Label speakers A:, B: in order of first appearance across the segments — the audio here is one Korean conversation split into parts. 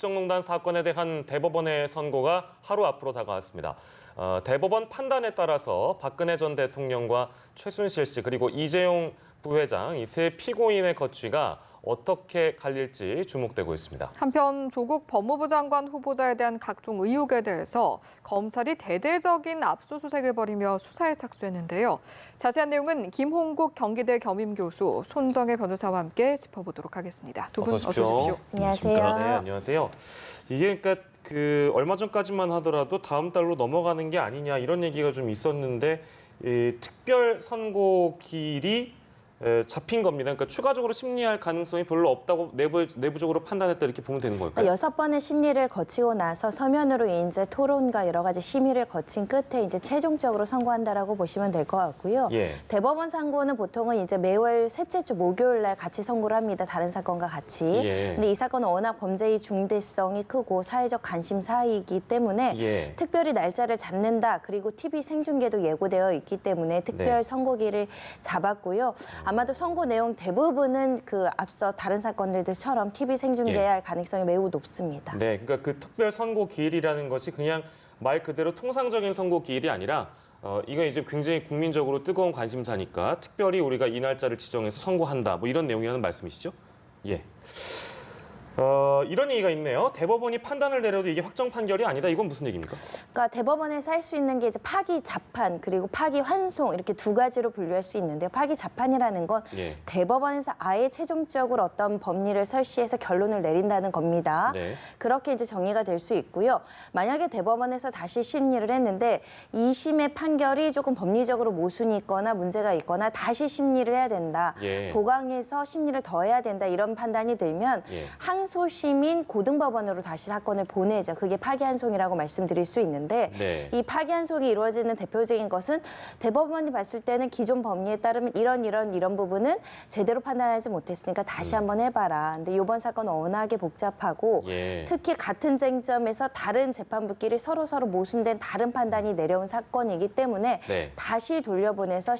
A: 국정농단 사건에 대한 대법원의 선고가 하루 앞으로 다가왔습니다. 대법원 판단에 따라서 박근혜 전 대통령과 최순실 씨 그리고 이재용 부회장 이 세 피고인의 거취가 어떻게 갈릴지 주목되고 있습니다.
B: 한편 조국 법무부 장관 후보자에 대한 각종 의혹에 대해서 검찰이 대대적인 압수수색을 벌이며 수사에 착수했는데요. 자세한 내용은 김홍국 경기대 겸임교수, 손정혜 변호사와 함께 짚어보도록 하겠습니다. 두 분 어서 오십시오.
C: 안녕하세요.
A: 네, 안녕하세요. 이게 그러니까 얼마 전까지만 하더라도 다음 달로 넘어가는 게 아니냐 이런 얘기가 좀 있었는데 이 특별 선고일이 잡힌 겁니다. 그러니까 추가적으로 심리할 가능성이 별로 없다고 내부적으로 판단했다 이렇게 보면 되는 걸까요?
C: 6번의 심리를 거치고 나서 서면으로 이제 토론과 여러 가지 심의를 거친 끝에 이제 최종적으로 선고한다라고 보시면 될 것 같고요.
A: 예.
C: 대법원 선고는 보통은 이제 매월 셋째 주 목요일 날 같이 선고를 합니다. 다른 사건과 같이.
A: 예.
C: 근데 이 사건은 워낙 범죄의 중대성이 크고 사회적 관심 사이기 때문에
A: 예.
C: 특별히 날짜를 잡는다. 그리고 TV 생중계도 예고되어 있기 때문에 특별
A: 네.
C: 선고기를 잡았고요. 아마도 선고 내용 대부분은 그 앞서 다른 사건들처럼 TV 생중계할 가능성이 매우 높습니다.
A: 네, 그러니까 그 특별 선고 기일이라는 것이 그냥 말 그대로 통상적인 선고 기일이 아니라 이건 이제 굉장히 국민적으로 뜨거운 관심사니까 특별히 우리가 이 날짜를 지정해서 선고한다. 뭐 이런 내용이라는 말씀이시죠? 예. 이런 얘기가 있네요. 대법원이 판단을 내려도 이게 확정 판결이 아니다. 이건 무슨 얘기입니까?
C: 그러니까 대법원에서 할 수 있는 게 이제 파기 자판 그리고 파기 환송 이렇게 두 가지로 분류할 수 있는데요. 파기 자판이라는 건
A: 예.
C: 대법원에서 아예 최종적으로 어떤 법리를 설시해서 결론을 내린다는 겁니다.
A: 네.
C: 그렇게 이제 정리가 될 수 있고요. 만약에 대법원에서 다시 심리를 했는데 2심의 판결이 조금 법리적으로 모순이 있거나 문제가 있거나 다시 심리를 해야 된다.
A: 예.
C: 보강해서 심리를 더해야 된다. 이런 판단이 들면
A: 예.
C: 항소심인 고등법원으로 다시 사건을 보내죠. 그게 파기환송이라고 말씀드릴 수 있는데
A: 네.
C: 이 파기환송이 이루어지는 대표적인 것은 대법원이 봤을 때는 기존 법리에 따르면 이런 부분은 제대로 판단하지 못했으니까 다시 한번 해봐라. 근데 이번 사건은 워낙에 복잡하고
A: 예.
C: 특히 같은 쟁점에서 다른 재판부끼리 서로 모순된 다른 판단이 내려온 사건이기 때문에
A: 네.
C: 다시 돌려보내서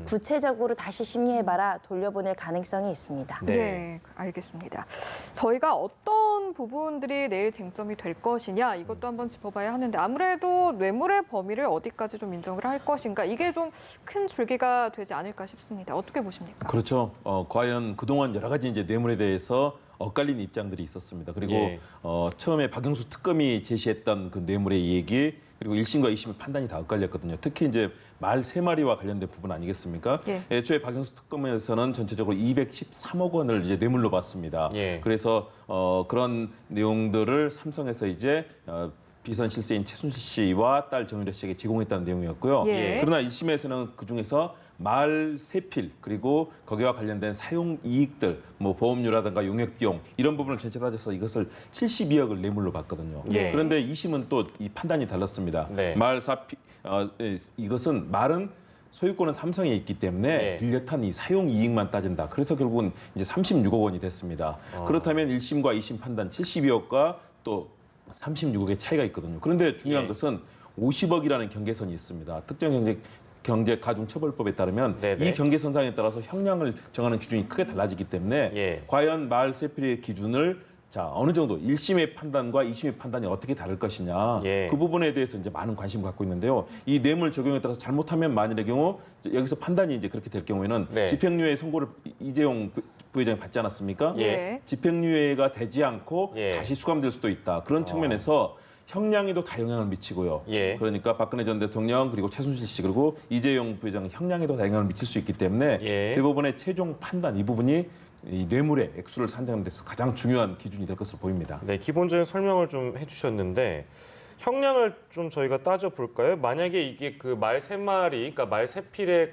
C: 구체적으로 다시 심리해봐라 돌려보낼 가능성이 있습니다.
A: 네.
B: 네, 알겠습니다. 저희가 어떤 부분들이 내일 쟁점이 될 것이냐 이것도 한번 짚어봐야 하는데 아무래도 뇌물의 범위를 어디까지 좀 인정을 할 것인가 이게 좀 큰 줄기가 되지 않을까 싶습니다. 어떻게 보십니까?
D: 그렇죠. 과연 그동안 여러 가지 이제 뇌물에 대해서 엇갈린 입장들이 있었습니다. 그리고
A: 예.
D: 처음에 박영수 특검이 제시했던 그 뇌물의 얘기 그리고 1심과 2심의 판단이 다 엇갈렸거든요. 특히 이제 말 3마리와 관련된 부분 아니겠습니까?
B: 예.
D: 애초에 박영수 특검에서는 전체적으로 213억 원을 이제 뇌물로 받습니다.
A: 예.
D: 그래서 그런 내용들을 삼성에서 이제 비선 실세인 최순실 씨와 딸 정유라 씨에게 제공했다는 내용이었고요.
B: 예.
D: 그러나 1심에서는 그중에서 말 세필 그리고 거기와 관련된 사용 이익들, 뭐 보험료라든가 용역 비용 이런 부분을 전체 따져서 이것을 72억을 뇌물로 받거든요.
A: 예.
D: 그런데 2심은 또 이 판단이 달랐습니다.
A: 네.
D: 이것은 말은 소유권은 삼성에 있기 때문에
A: 네.
D: 빌려탄 이 사용 이익만 따진다. 그래서 결국은 이제 36억 원이 됐습니다. 그렇다면 1심과 2심 판단 72억과 또 36억의 차이가 있거든요. 그런데 중요한
A: 예.
D: 것은 50억이라는 경계선이 있습니다. 특정 경제가중처벌법에 따르면
A: 네네.
D: 이 경계선상에 따라서 형량을 정하는 기준이 크게 달라지기 때문에
A: 예.
D: 과연 말 세필의 기준을 어느 정도 1심의 판단과 2심의 판단이 어떻게 다를 것이냐
A: 예.
D: 그 부분에 대해서 이제 많은 관심을 갖고 있는데요. 이 뇌물 적용에 따라서 잘못하면 만일의 경우 여기서 판단이 이제 그렇게 될 경우에는
A: 네.
D: 집행유예 선고를 이재용 부회장이 받지 않았습니까?
A: 예.
D: 집행유예가 되지 않고
A: 예.
D: 다시 수감될 수도 있다. 그런 측면에서 형량에도 다 영향을 미치고요.
A: 예.
D: 그러니까 박근혜 전 대통령 그리고 최순실 씨 그리고 이재용 부회장 형량에도 다 영향을 미칠 수 있기 때문에
A: 예.
D: 대법원의 최종 판단 이 부분이 이 뇌물의 액수를 산정하는 데서 가장 중요한 기준이 될 것으로 보입니다.
A: 네, 기본적인 설명을 좀 해주셨는데 형량을 좀 저희가 따져볼까요? 만약에 이게 그 말 3마리, 그러니까 말 3필의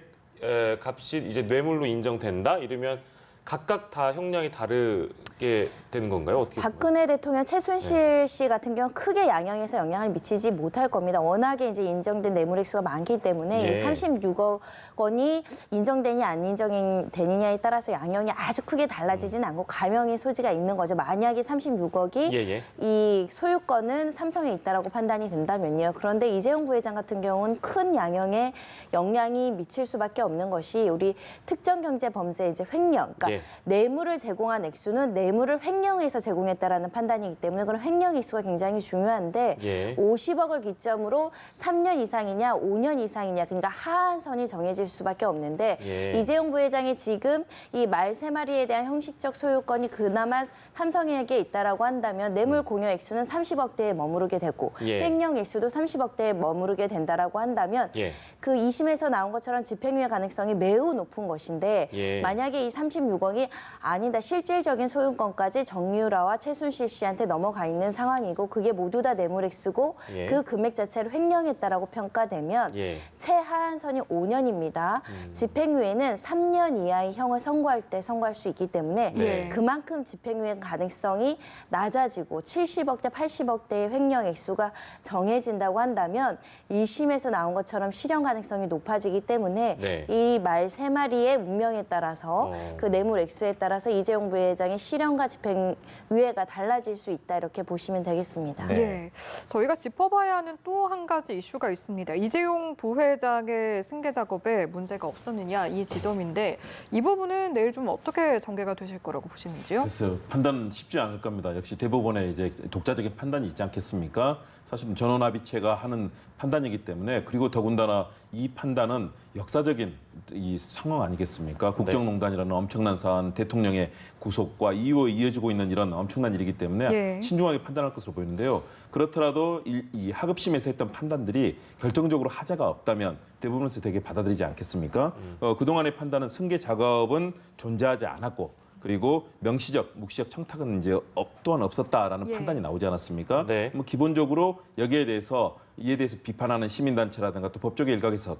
A: 값이 이제 뇌물로 인정된다? 이러면 각각 다 형량이 다르게 되는 건가요? 어떻게
C: 박근혜 대통령, 최순실 씨 같은 경우는 크게 양형에서 영향을 미치지 못할 겁니다. 워낙에 이제 인정된 뇌물 액수가 많기 때문에
A: 예.
C: 이 36억 원이 인정되냐 안 인정되느냐에 따라서 양형이 아주 크게 달라지진 않고 감형의 소지가 있는 거죠. 만약에 36억이
A: 예.
C: 이 소유권은 삼성에 있다라고 판단이 된다면요. 그런데 이재용 부회장 같은 경우는 큰 양형에 영향이 미칠 수밖에 없는 것이 우리 특정 경제 범죄 이제 횡령, 그러니까
A: 예.
C: 뇌물을 제공한 액수는 뇌물을 횡령해서 제공했다라는 판단이기 때문에 그런 횡령 액수가 굉장히 중요한데
A: 예.
C: 50억을 기점으로 3년 이상이냐 5년 이상이냐 그러니까 하한선이 정해질 수밖에 없는데
A: 예.
C: 이재용 부회장이 지금 이 말 3마리에 대한 형식적 소유권이 그나마 삼성에게 있다라고 한다면 뇌물 공여 액수는 30억대에 머무르게 되고
A: 예.
C: 횡령 액수도 30억대에 머무르게 된다라고 한다면
A: 예.
C: 그 2심에서 나온 것처럼 집행유예 가능성이 매우 높은 것인데
A: 예.
C: 만약에 이 36억이 아니다 실질적인 소유권까지 정유라와 최순실 씨한테 넘어가 있는 상황이고 그게 모두 다 뇌물 액수고
A: 예.
C: 그 금액 자체를 횡령했다라고 평가되면
A: 예.
C: 최하한선이 5년입니다. 집행유예는 3년 이하의 형을 선고할 때 선고할 수 있기 때문에
A: 네.
C: 그만큼 집행유예 가능성이 낮아지고 70억대, 80억대의 횡령 액수가 정해진다고 한다면 1심에서 나온 것처럼 실형 가능성이 높아지기 때문에
A: 네.
C: 이 말 3마리의 운명에 따라서 그 뇌물 액수에 따라서 이재용 부회장의 실형과 집행유예가 달라질 수 있다 이렇게 보시면 되겠습니다.
A: 네.
B: 네. 저희가 짚어봐야 하는 또 한 가지 이슈가 있습니다. 이재용 부회장의 승계 작업에 문제가 없었느냐 이 지점인데 이 부분은 내일 좀 어떻게 전개가 되실 거라고 보시는지요?
D: 그래서 판단 쉽지 않을 겁니다. 역시 대법원의 이제 독자적인 판단이 있지 않겠습니까? 사실은 전원합의체가 하는 판단이기 때문에 그리고 더군다나 이 판단은 역사적인 이 상황 아니겠습니까? 국정농단이라는 엄청난 사안, 대통령의 구속과 이후에 이어지고 있는 이런 엄청난 일이기 때문에
B: 예.
D: 신중하게 판단할 것으로 보이는데요. 그렇더라도 이 하급심에서 했던 판단들이 결정적으로 하자가 없다면 대부분에서 되게 받아들이지 않겠습니까? 그동안의 판단은 승계 작업은 존재하지 않았고 그리고 명시적, 묵시적 청탁은 이제 또한 없었다라는
B: 예.
D: 판단이 나오지 않았습니까?
A: 네.
D: 뭐 기본적으로 여기에 대해서 이에 대해서 비판하는 시민단체라든가 또 법조계 일각에서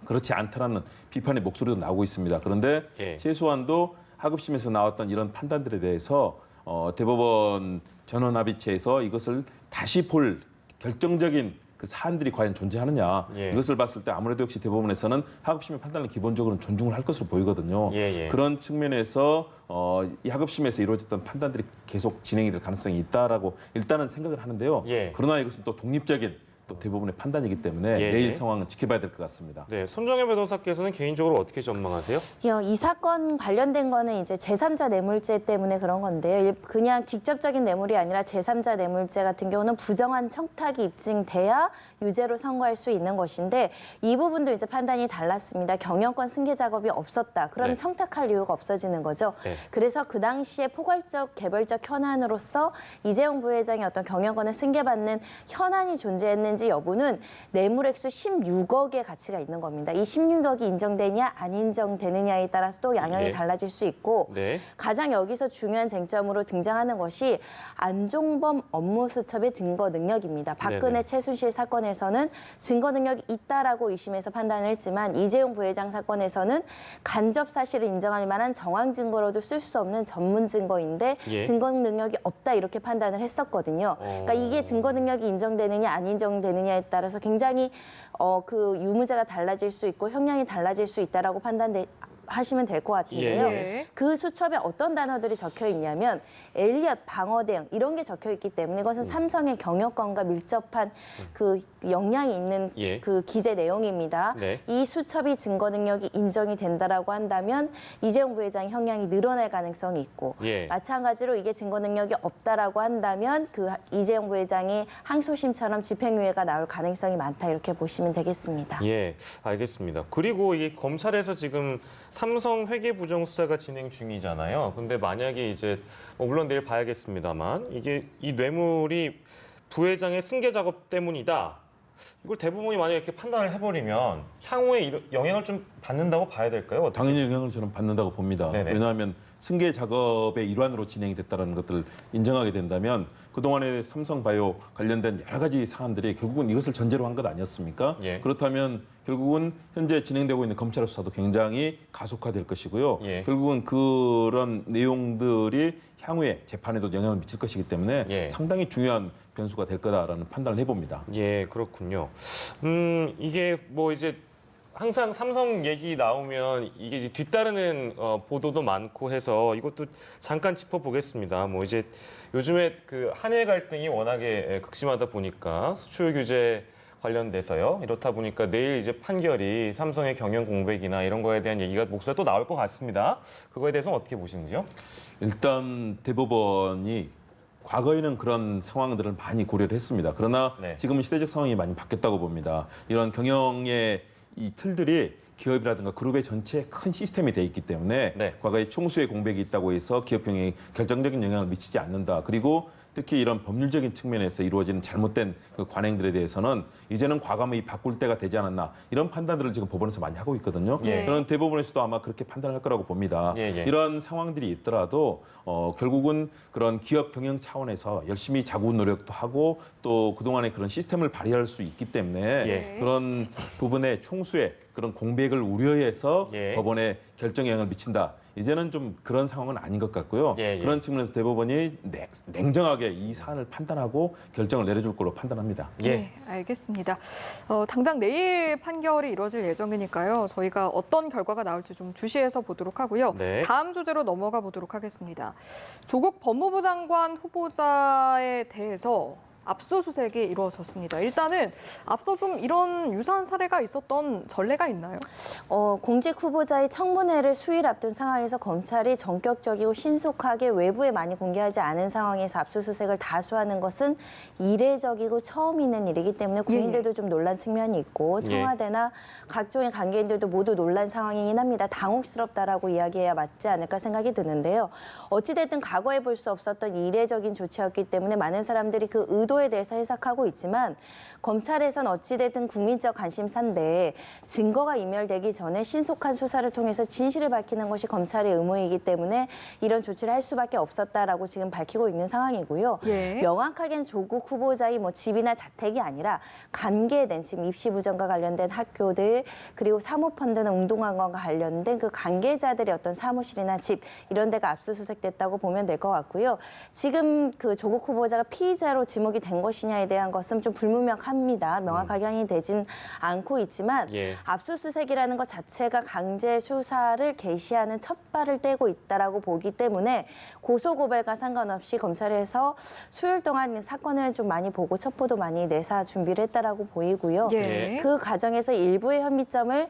D: 그렇지 않다라는 비판의 목소리도 나오고 있습니다. 그런데
A: 예.
D: 최소한도 하급심에서 나왔던 이런 판단들에 대해서 대법원 전원합의체에서 이것을 다시 볼 결정적인 그 사안들이 과연 존재하느냐
A: 예.
D: 이것을 봤을 때 아무래도 역시 대법원에서는 하급심의 판단을 기본적으로 존중을 할 것으로 보이거든요.
A: 예, 예.
D: 그런 측면에서 이 하급심에서 이루어졌던 판단들이 계속 진행이 될 가능성이 있다라고 일단은 생각을 하는데요.
A: 예.
D: 그러나 이것은 또 독립적인 또 대법원의 판단이기 때문에
A: 예,
D: 내일
A: 예.
D: 상황은 지켜봐야 될 것 같습니다.
A: 네, 손정혜 변호사께서는 개인적으로 어떻게 전망하세요?
C: 이 사건 관련된 거는 이제 제3자 뇌물죄 때문에 그런 건데요. 그냥 직접적인 뇌물이 아니라 제3자 뇌물죄 같은 경우는 부정한 청탁이 입증돼야 유죄로 선고할 수 있는 것인데 이 부분도 이제 판단이 달랐습니다. 경영권 승계 작업이 없었다. 그럼
A: 네.
C: 청탁할 이유가 없어지는 거죠.
A: 네.
C: 그래서 그 당시에 포괄적, 개별적 현안으로서 이재용 부회장이 어떤 경영권을 승계받는 현안이 존재했는지 여부는 뇌물액수 16억의 가치가 있는 겁니다. 이 16억이 인정되냐 안 인정되느냐에 따라서 또 양형이
A: 예.
C: 달라질 수 있고
A: 네.
C: 가장 여기서 중요한 쟁점으로 등장하는 것이 안종범 업무수첩의 증거 능력입니다. 박근혜
A: 네네.
C: 최순실 사건에서는 증거 능력이 있다라고 2심에서 판단을 했지만 이재용 부회장 사건에서는 간접 사실을 인정할 만한 정황 증거로도 쓸 수 없는 전문 증거인데
A: 예.
C: 증거 능력이 없다 이렇게 판단을 했었거든요. 그러니까 이게 증거 능력이 인정되느냐 안 인정되느냐에 따라서 굉장히 그 유무죄가 달라질 수 있고 형량이 달라질 수 있다라고 하시면 될 것 같은데요.
B: 예.
C: 그 수첩에 어떤 단어들이 적혀 있냐면 엘리엇, 방어 대응 이런 게 적혀 있기 때문에 이것은 삼성의 경영권과 밀접한 그 영향이 있는
A: 예.
C: 그 기재 내용입니다.
A: 네.
C: 이 수첩이 증거 능력이 인정이 된다라고 한다면 이재용 부회장의 형량이 늘어날 가능성이 있고
A: 예.
C: 마찬가지로 이게 증거 능력이 없다라고 한다면 그 이재용 부회장이 항소심처럼 집행유예가 나올 가능성이 많다 이렇게 보시면 되겠습니다.
A: 예, 알겠습니다. 그리고 이게 검찰에서 지금 삼성 회계 부정 수사가 진행 중이잖아요. 근데 만약에 이제 물론 내일 봐야겠습니다만 이게 이 뇌물이 부회장의 승계 작업 때문이다. 이걸 대법원이 만약에 이렇게 판단을 해버리면 향후에 영향을 좀 받는다고 봐야 될까요? 어떻게?
D: 당연히 영향을 저는 받는다고 봅니다.
A: 네네.
D: 왜냐하면 승계 작업의 일환으로 진행이 됐다는 것들을 인정하게 된다면 그동안의 삼성바이오 관련된 여러 가지 사안들이 결국은 이것을 전제로 한 것 아니었습니까?
A: 예.
D: 그렇다면 결국은 현재 진행되고 있는 검찰 수사도 굉장히 가속화될 것이고요.
A: 예.
D: 결국은 그런 내용들이 향후에 재판에도 영향을 미칠 것이기 때문에
A: 예.
D: 상당히 중요한 변수가 될 거다라는 판단을 해봅니다.
A: 예, 그렇군요. 이게 뭐 이제 항상 삼성 얘기 나오면 이게 이제 뒤따르는 보도도 많고 해서 이것도 잠깐 짚어보겠습니다. 뭐 이제 요즘에 그 한일 갈등이 워낙에 극심하다 보니까 수출 규제 관련돼서요. 이렇다 보니까 내일 이제 판결이 삼성의 경영 공백이나 이런 거에 대한 얘기가 목소리가 또 나올 것 같습니다. 그거에 대해서는 어떻게 보시는지요?
D: 일단 대법원이 과거에는 그런 상황들을 많이 고려를 했습니다. 그러나
A: 네.
D: 지금은 시대적 상황이 많이 바뀌었다고 봅니다. 이런 경영의 이 틀들이 기업이라든가 그룹의 전체에 큰 시스템이 돼 있기 때문에
A: 네.
D: 과거에 총수의 공백이 있다고 해서 기업 경영에 결정적인 영향을 미치지 않는다. 그리고 특히 이런 법률적인 측면에서 이루어지는 잘못된 그 관행들에 대해서는 이제는 과감히 바꿀 때가 되지 않았나 이런 판단들을 지금 법원에서 많이 하고 있거든요.
A: 예.
D: 저는 대법원에서도 아마 그렇게 판단할 거라고 봅니다.
A: 예, 예.
D: 이런 상황들이 있더라도 결국은 그런 기업 경영 차원에서 열심히 자구 노력도 하고 또 그동안의 그런 시스템을 발휘할 수 있기 때문에
A: 예.
D: 그런 부분에 총수의 그런 공백을 우려해서
A: 예.
D: 법원에 결정 영향을 미친다. 이제는 좀 그런 상황은 아닌 것 같고요.
A: 예, 예.
D: 그런 측면에서 대법원이 냉정하게 이 사안을 판단하고 결정을 내려줄 걸로 판단합니다.
A: 예.
B: 네, 알겠습니다. 당장 내일 판결이 이뤄질 예정이니까요. 저희가 어떤 결과가 나올지 좀 주시해서 보도록 하고요.
A: 네.
B: 다음 주제로 넘어가 보도록 하겠습니다. 조국 법무부 장관 후보자에 대해서 압수수색이 이루어졌습니다. 일단은 앞서 좀 이런 유사한 사례가 있었던 전례가 있나요?
C: 공직 후보자의 청문회를 수일 앞둔 상황에서 검찰이 전격적이고 신속하게 외부에 많이 공개하지 않은 상황에서 압수수색을 다수하는 것은 이례적이고 처음 있는 일이기 때문에 국민들도 좀 놀란 측면이 있고 청와대나 각종의 관계인들도 모두 놀란 상황이긴 합니다. 당혹스럽다라고 이야기해야 맞지 않을까 생각이 드는데요. 어찌됐든 과거에 볼 수 없었던 이례적인 조치였기 때문에 많은 사람들이 그 의도에 대해서 해석하고 있지만 검찰에선 어찌됐든 국민적 관심사인데 증거가 인멸되기 전에 신속한 수사를 통해서 진실을 밝히는 것이 검찰의 의무이기 때문에 이런 조치를 할 수밖에 없었다라고 지금 밝히고 있는 상황이고요.
B: 예.
C: 명확하게는 조국 후보자의 집이나 자택이 아니라 관계된 지금 입시 부정과 관련된 학교들 그리고 사모펀드나 운동학원과 관련된 그 관계자들의 어떤 사무실이나 집 이런 데가 압수수색됐다고 보면 될 것 같고요. 지금 그 조국 후보자가 피의자로 지목이 된 것이냐에 대한 것은 좀 불분명합니다. 명확하게 확인이 되진 않고 있지만
A: 예.
C: 압수수색이라는 것 자체가 강제 수사를 개시하는 첫 발을 떼고 있다라고 보기 때문에 고소고발과 상관없이 검찰에서 수요일 동안 사건을 좀 많이 보고 첩보도 많이 내사 준비를 했다라고 보이고요.
B: 예.
C: 그 과정에서 일부의 혐의점을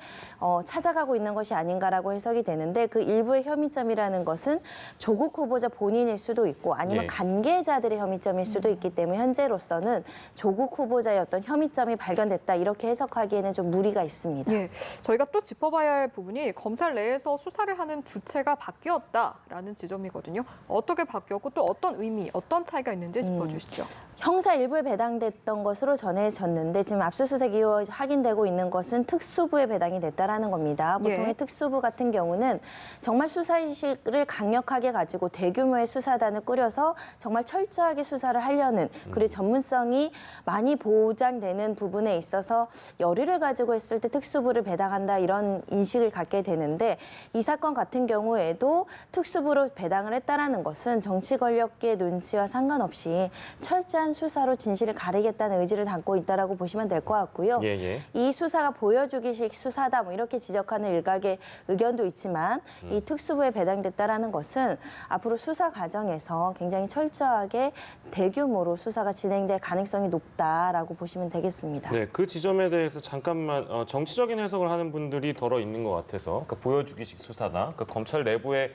C: 찾아가고 있는 것이 아닌가라고 해석이 되는데 그 일부의 혐의점이라는 것은 조국 후보자 본인일 수도 있고 아니면
A: 예.
C: 관계자들의 혐의점일 수도 있기 때문에 현재로서는 조국 후보자의 어떤 혐의점이 발견됐다 이렇게 해석하기에는 좀 무리가 있습니다.
B: 예, 저희가 또 짚어봐야 할 부분이 검찰 내에서 수사를 하는 주체가 바뀌었다라는 지점이거든요. 어떻게 바뀌었고 또 어떤 의미, 어떤 차이가 있는지 짚어주시죠.
C: 형사 일부에 배당됐던 것으로 전해졌는데 지금 압수수색 이후 확인되고 있는 것은 특수부에 배당이 됐다라는 겁니다. 보통의
B: 예.
C: 특수부 같은 경우는 정말 수사의식을 강력하게 가지고 대규모의 수사단을 꾸려서 정말 철저하게 수사를 하려는 그리고 전문성이 많이 보장되는 부분에 있어서 열의를 가지고 했을 때 특수부를 배당한다 이런 인식을 갖게 되는데 이 사건 같은 경우에도 특수부로 배당을 했다라는 것은 정치 권력계의 눈치와 상관없이 철저한 수사로 진실을 가리겠다는 의지를 담고 있다라고 보시면 될 것 같고요.
A: 예, 예.
C: 이 수사가 보여주기식 수사다 뭐 이렇게 지적하는 일각의 의견도 있지만 이 특수부에 배당됐다라는 것은 앞으로 수사 과정에서 굉장히 철저하게 대규모로 수사가 진행될 가능성이 높다라고 보시면 되겠습니다.
A: 네, 그 지점에 대해서 잠깐만 정치적인 해석을 하는 분들이 덜어 있는 것 같아서 그러니까 보여주기식 수사다. 그러니까 검찰 내부의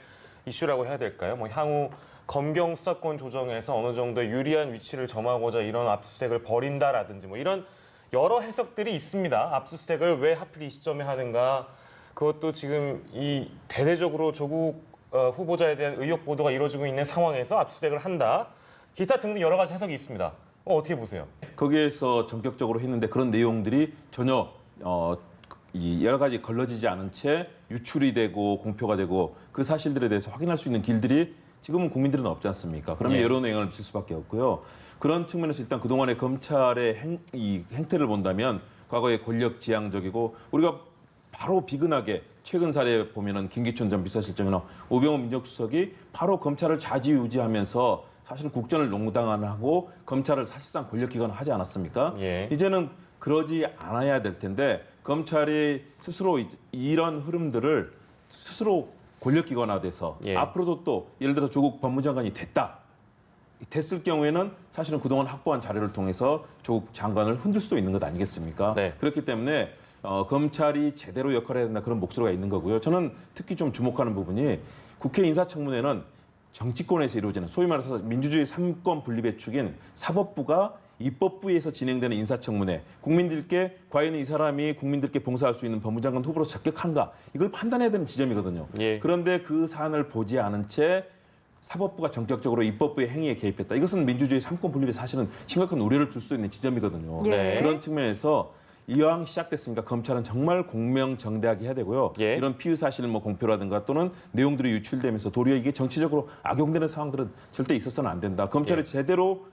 A: 이슈라고 해야 될까요? 뭐 향후 검경 수사권 조정에서 어느 정도의 유리한 위치를 점하고자 이런 압수수색을 벌인다라든지 뭐 이런 여러 해석들이 있습니다. 압수수색을 왜 하필 이 시점에 하는가? 그것도 지금 이 대대적으로 조국 후보자에 대한 의혹 보도가 이루어지고 있는 상황에서 압수수색을 한다. 기타 등등 여러 가지 해석이 있습니다. 어떻게 보세요?
D: 거기에서 전격적으로 했는데 그런 내용들이 전혀 이 여러 가지 걸러지지 않은 채 유출이 되고 공표가 되고 그 사실들에 대해서 확인할 수 있는 길들이 지금은 국민들은 없지 않습니까? 그러면
A: 예.
D: 여론 영향을 미칠 수밖에 없고요. 그런 측면에서 일단 그동안의 검찰의 이 행태를 본다면 과거에 권력지향적이고 우리가 바로 비근하게 최근 사례 보면은 김기춘 전 비서실장이나 우병우 민정수석이 바로 검찰을 좌지우지하면서 사실 국정을 농단하고 검찰을 사실상 권력기관을 하지 않았습니까?
A: 예.
D: 이제는 그러지 않아야 될 텐데 검찰이 스스로 이런 흐름들을 스스로 권력기관화돼서
A: 예.
D: 앞으로도 또 예를 들어 조국 법무장관이 됐다. 됐을 경우에는 사실은 그동안 확보한 자료를 통해서 조국 장관을 흔들 수도 있는 것 아니겠습니까?
A: 네.
D: 그렇기 때문에 검찰이 제대로 역할을 해야 된다 그런 목소리가 있는 거고요. 저는 특히 좀 주목하는 부분이 국회 인사청문회는 정치권에서 이루어지는 소위 말해서 민주주의 3권 분립의 축인 사법부가 입법부에서 진행되는 인사청문회, 국민들께 과연 이 사람이 국민들께 봉사할 수 있는 법무장관 후보로 적격한가 이걸 판단해야 되는 지점이거든요.
A: 예.
D: 그런데 그 사안을 보지 않은 채 사법부가 전격적으로 입법부의 행위에 개입했다. 이것은 민주주의 3권 분립에 사실은 심각한 우려를 줄 수 있는 지점이거든요.
B: 예.
D: 그런 측면에서 이왕 시작됐으니까 검찰은 정말 공명정대하게 해야 되고요.
A: 예.
D: 이런 피의 사실 공표라든가 또는 내용들이 유출되면서 도리어 이게 정치적으로 악용되는 상황들은 절대 있어서는 안 된다. 검찰이
A: 예.
D: 제대로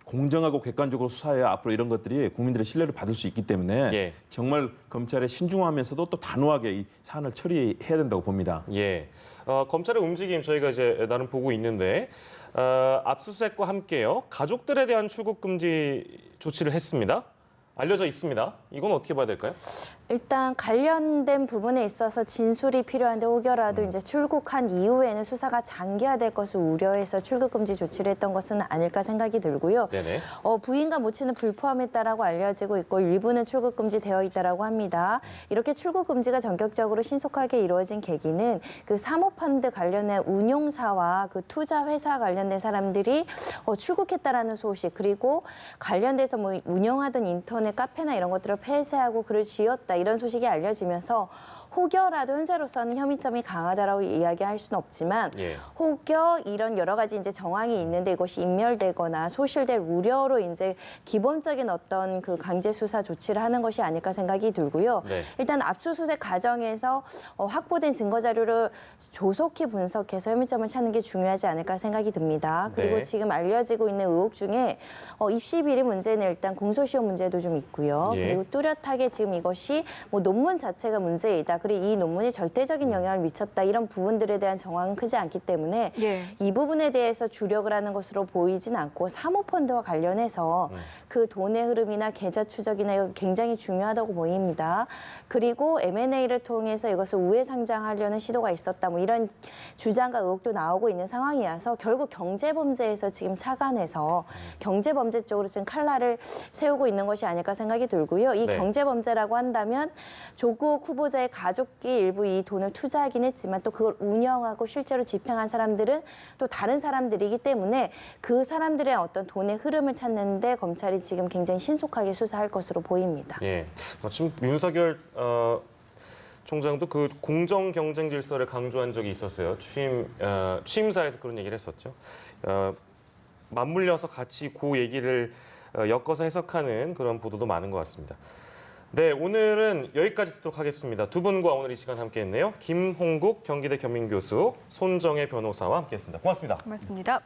D: 공정하고 객관적으로 수사해야 앞으로 이런 것들이 국민들의 신뢰를 받을 수 있기 때문에
A: 예.
D: 정말 검찰에 신중하면서도 또 단호하게 이 사안을 처리해야 된다고 봅니다.
A: 예. 검찰의 움직임 저희가 이제 나름 보고 있는데 압수수색과 함께요. 가족들에 대한 출국 금지 조치를 했습니다. 알려져 있습니다. 이건 어떻게 봐야 될까요?
C: 일단 관련된 부분에 있어서 진술이 필요한데 혹여라도 이제 출국한 이후에는 수사가 장기화될 것을 우려해서 출국 금지 조치를 했던 것은 아닐까 생각이 들고요.
A: 네네.
C: 부인과 모친은 불포함했다라고 알려지고 있고 일부는 출국 금지되어 있다라고 합니다. 이렇게 출국 금지가 전격적으로 신속하게 이루어진 계기는 그 사모펀드 관련된 운용사와 그 투자 회사 관련된 사람들이 출국했다라는 소식 그리고 관련돼서 뭐 운영하던 인터넷 카페나 이런 것들을 폐쇄하고 글을 지었다. 이런 소식이 알려지면서 혹여라도 현재로서는 혐의점이 강하다라고 이야기할 수는 없지만
A: 예.
C: 혹여 이런 여러 가지 이제 정황이 있는데 이것이 인멸되거나 소실될 우려로 이제 기본적인 어떤 그 강제 수사 조치를 하는 것이 아닐까 생각이 들고요.
A: 네.
C: 일단 압수수색 과정에서 확보된 증거 자료를 조속히 분석해서 혐의점을 찾는 게 중요하지 않을까 생각이 듭니다. 그리고
A: 네.
C: 지금 알려지고 있는 의혹 중에 입시 비리 문제는 일단 공소시효 문제도 좀 있고요.
A: 예.
C: 그리고 뚜렷하게 지금 이것이 뭐 논문 자체가 문제이다. 그리고 이 논문이 절대적인 영향을 미쳤다. 이런 부분들에 대한 정황은 크지 않기 때문에
B: 예.
C: 이 부분에 대해서 주력을 하는 것으로 보이진 않고 사모펀드와 관련해서 그 돈의 흐름이나 계좌 추적이나 이거 굉장히 중요하다고 보입니다. 그리고 M&A를 통해서 이것을 우회 상장하려는 시도가 있었다. 뭐 이런 주장과 의혹도 나오고 있는 상황이어서 결국 경제범죄에서 지금 착안해서 경제범죄 쪽으로 지금 칼날을 세우고 있는 것이 아닐까 생각이 들고요. 이
A: 네.
C: 경제범죄라고 한다면 조국 후보자의 가족이 일부 이 돈을 투자하긴 했지만 또 그걸 운영하고 실제로 집행한 사람들은 또 다른 사람들이기 때문에 그 사람들의 어떤 돈의 흐름을 찾는데 검찰이 지금 굉장히 신속하게 수사할 것으로 보입니다.
A: 예. 마침 윤석열 총장도 그 공정 경쟁 질서를 강조한 적이 있었어요. 취임사에서 그런 얘기를 했었죠. 맞물려서 같이 그 얘기를 엮어서 해석하는 그런 보도도 많은 것 같습니다. 네, 오늘은 여기까지 듣도록 하겠습니다. 두 분과 오늘 이 시간 함께했네요. 김홍국 경기대 겸임교수, 손정혜 변호사와 함께했습니다. 고맙습니다.
B: 고맙습니다.